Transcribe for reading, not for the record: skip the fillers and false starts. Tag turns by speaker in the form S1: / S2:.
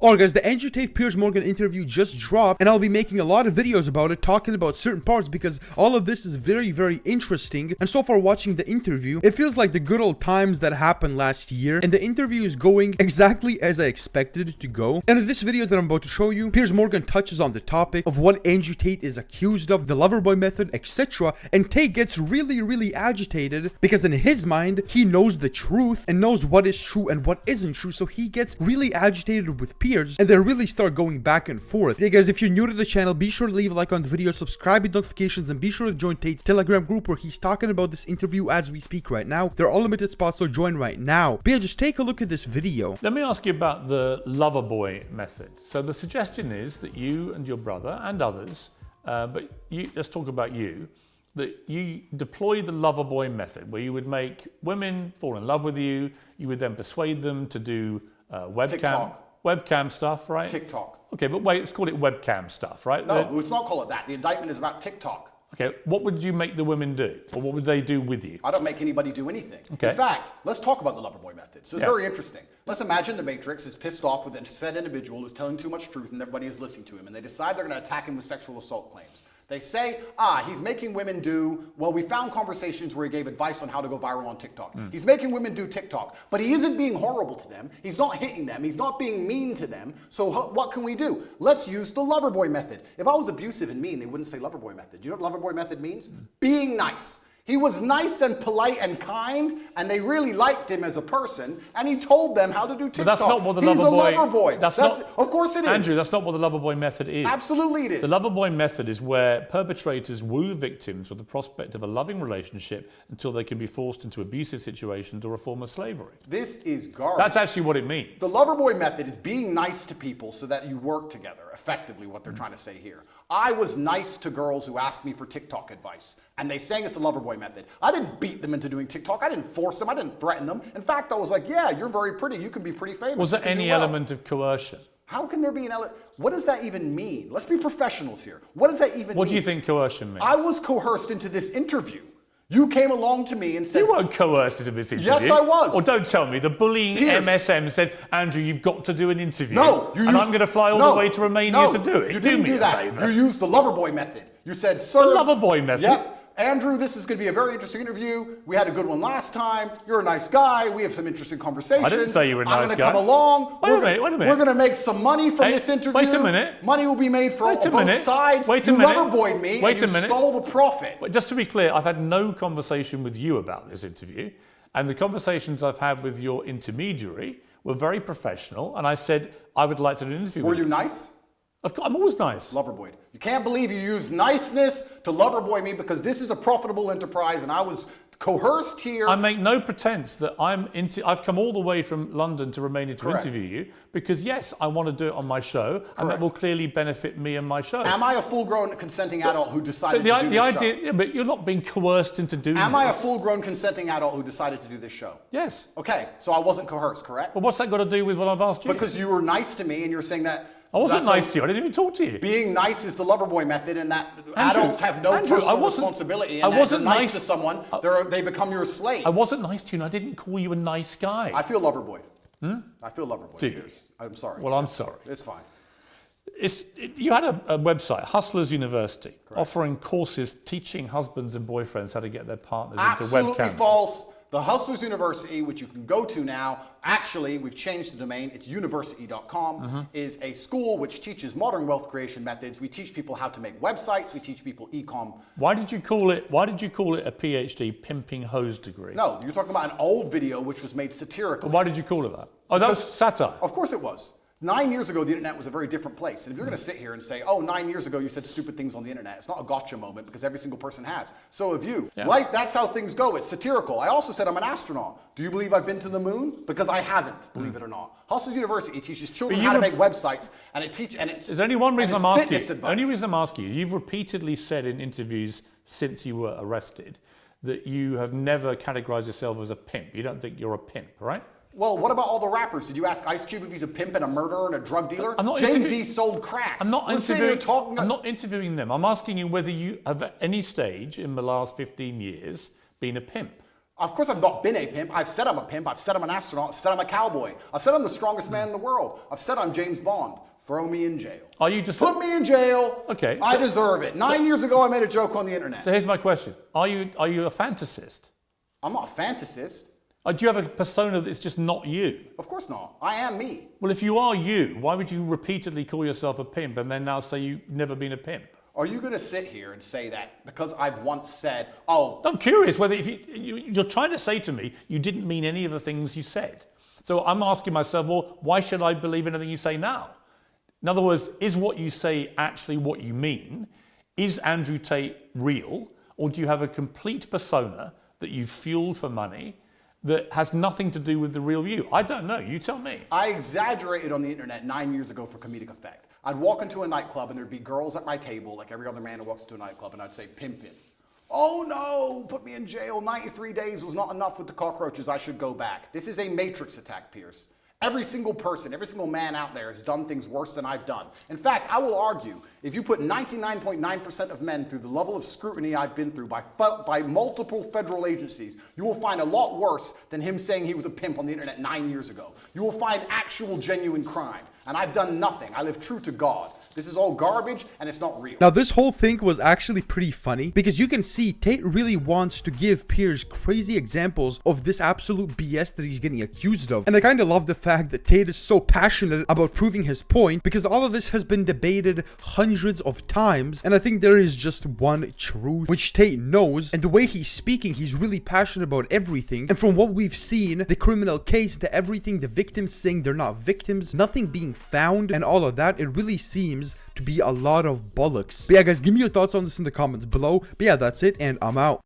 S1: Alright guys, the Andrew Tate Piers Morgan interview just dropped, and I'll be making a lot of videos about it, talking about certain parts, because all of this is very interesting. And so far watching the interview, it feels like the good old times that happened last year, and the interview is going exactly as I expected it to go. And in this video that I'm about to show you, Piers Morgan touches on the topic of what Andrew Tate is accused of, the Loverboy method, etc. And Tate gets really agitated because in his mind, he knows the truth and knows what is true and what isn't true, so he gets really agitated with Piers. And they really start going back and forth. Hey guys, if you're new to the channel, be sure to leave a like on the video, subscribe with notifications, and be sure to join Tate's Telegram group where he's talking about this interview as we speak right now. There are all limited spots, so join right now. But yeah, just take a look at this video.
S2: Let me ask you about the Loverboy method. So the suggestion is that you and your brother and others, let's talk about you, that you deploy the Loverboy method where you would make women fall in love with you, you would then persuade them to do webcam stuff, right?
S3: TikTok.
S2: Okay, but wait, let's call it webcam stuff, right?
S3: No, let's not call it that. The indictment is about TikTok.
S2: Okay, what would you make the women do? Or what would they do with you?
S3: I don't make anybody do anything.
S2: Okay.
S3: In fact, let's talk about the Loverboy method. So it's very interesting. Let's imagine the Matrix is pissed off with a said individual who's telling too much truth and everybody is listening to him, and they decide they're going to attack him with sexual assault claims. They say, he's making women do, well, we found conversations where he gave advice on how to go viral on TikTok. He's making women do TikTok, but he isn't being horrible to them. He's not hitting them. He's not being mean to them. So what can we do? Let's use the Loverboy method. If I was abusive and mean, they wouldn't say Loverboy method. Do you know what Loverboy method means? Being nice. He was nice and polite and kind, and they really liked him as a person, and he told them how to do TikTok.
S2: But that's not what the
S3: He's
S2: Loverboy...
S3: a Loverboy. Of course it is.
S2: Andrew, that's not what the Loverboy method is.
S3: Absolutely it is.
S2: The Loverboy method is where perpetrators woo victims with the prospect of a loving relationship until they can be forced into abusive situations or a form of slavery.
S3: This is garbage.
S2: That's actually what it means.
S3: The Loverboy method is being nice to people so that you work together, effectively what they're trying to say here. I was nice to girls who asked me for TikTok advice, and they sang it's the Loverboy method. I didn't beat them into doing TikTok. I didn't force them. I didn't threaten them. In fact, I was like, yeah, you're very pretty. You can be pretty famous.
S2: Was there any element of coercion?
S3: How can there be an element? What does that even mean? Let's be professionals here. What does that even mean?
S2: What do you think coercion means?
S3: I was coerced into this interview. You came along to me and said...
S2: You weren't coerced into this interview.
S3: Yes, I was.
S2: Or don't tell me. The bullying
S3: Piers.
S2: MSM said, Andrew, you've got to do an interview.
S3: No.
S2: And I'm going to fly all the way to Romania to do it.
S3: You didn't do that.
S2: Favor.
S3: You used the Loverboy method. You said, sir...
S2: The Loverboy method?
S3: Yep. Andrew, this is going to be a very interesting interview. We had a good one last time. You're a nice guy. We have some interesting conversations.
S2: I didn't say you were a nice guy.
S3: I'm going to come along.
S2: Wait a minute.
S3: We're going to make some money from this interview.
S2: Wait a minute.
S3: Money will be made for both sides.
S2: Wait a minute.
S3: You Loverboyed me and you stole the profit.
S2: But just to be clear, I've had no conversation with you about this interview. And the conversations I've had with your intermediary were very professional. And I said, I would like to do an interview with you.
S3: Were you nice?
S2: I'm always nice.
S3: Loverboyed. You can't believe you used niceness to Loverboy me because this is a profitable enterprise and I was coerced here.
S2: I make no pretense that I've come all the way from London to Romania to interview you because yes, I want to do it on my show and that will clearly benefit me and my show.
S3: Am I a full-grown consenting adult who decided to do this show?
S2: Yeah, but you're not being coerced into doing this.
S3: Am I a full-grown consenting adult who decided to do this show?
S2: Yes.
S3: Okay, so I wasn't coerced, correct?
S2: But what's that got to do with what I've asked you?
S3: Because you were nice to me and you're saying that
S2: I wasn't nice to you. I didn't even talk to you.
S3: Being nice is the Loverboy method, and that adults have no personal responsibility. And if you're nice to someone, they become your slave.
S2: I wasn't nice to you, and I didn't call you a nice guy.
S3: I feel Loverboyed. I feel Loverboyed.
S2: Do you?
S3: I'm sorry.
S2: Well, I'm sorry.
S3: It's fine.
S2: You had a website, Hustlers University, offering courses teaching husbands and boyfriends how to get their partners into webcam.
S3: Absolutely false. The Hustlers University, which you can go to now, actually, we've changed the domain, it's university.com, is a school which teaches modern wealth creation methods. We teach people how to make websites, we teach people e-com.
S2: Why did you call it a PhD pimping hose degree?
S3: No, you're talking about an old video which was made satirically.
S2: But why did you call it that? Oh, that was satire.
S3: Of course it was. 9 years ago, the internet was a very different place. And if you're going to sit here and say, oh, 9 years ago, you said stupid things on the internet, it's not a gotcha moment because every single person has. So have you.
S2: Yeah.
S3: Life, that's how things go. It's satirical. I also said I'm an astronaut. Do you believe I've been to the moon? Because I haven't, believe it or not. Hustlers University teaches children how to make websites, and
S2: There's only one reason I'm asking you. The only reason I'm asking you, you've repeatedly said in interviews since you were arrested that you have never categorized yourself as a pimp. You don't think you're a pimp, right?
S3: Well, what about all the rappers? Did you ask Ice Cube if he's a pimp and a murderer and a drug dealer?
S2: I'm not
S3: Jay-Z sold crack.
S2: I'm not interviewing them. I'm asking you whether you have at any stage in the last 15 years been a pimp.
S3: Of course, I've not been a pimp. I've said I'm a pimp. I've said I'm an astronaut. I've said I'm a cowboy. I've said I'm the strongest man in the world. I've said I'm James Bond. Throw me in jail.
S2: Are you just
S3: Put me in jail?
S2: Okay.
S3: I deserve it. 9 years ago, I made a joke on the internet.
S2: So here's my question: Are you a fantasist?
S3: I'm not a fantasist.
S2: Do you have a persona that's just not you?
S3: Of course not. I am me.
S2: Well, if you are you, why would you repeatedly call yourself a pimp and then now say you've never been a pimp?
S3: Are you going to sit here and say that because I've once said, oh...
S2: I'm curious whether if you're trying to say to me you didn't mean any of the things you said. So I'm asking myself, well, why should I believe anything you say now? In other words, is what you say actually what you mean? Is Andrew Tate real? Or do you have a complete persona that you've fueled for money that has nothing to do with the real you? I don't know. You tell me.
S3: I exaggerated on the internet 9 years ago for comedic effect. I'd walk into a nightclub and there'd be girls at my table, like every other man who walks into a nightclub, and I'd say, pimpin'. Oh no, put me in jail. 93 days was not enough with the cockroaches. I should go back. This is a matrix attack, Piers. Every single person, every single man out there has done things worse than I've done. In fact, I will argue, if you put 99.9% of men through the level of scrutiny I've been through by multiple federal agencies, you will find a lot worse than him saying he was a pimp on the internet 9 years ago. You will find actual genuine crime. And I've done nothing. I live true to God. This is all garbage and it's not real.
S1: Now, this whole thing was actually pretty funny because you can see Tate really wants to give Piers crazy examples of this absolute BS that he's getting accused of. And I kind of love the fact that Tate is so passionate about proving his point because all of this has been debated hundreds of times. And I think there is just one truth, which Tate knows. And the way he's speaking, he's really passionate about everything. And from what we've seen, the criminal case, the everything, the victims saying they're not victims, nothing being found and all of that, it really seems to be a lot of bollocks. But yeah, guys, give me your thoughts on this in the comments below. But yeah, that's it, and I'm out.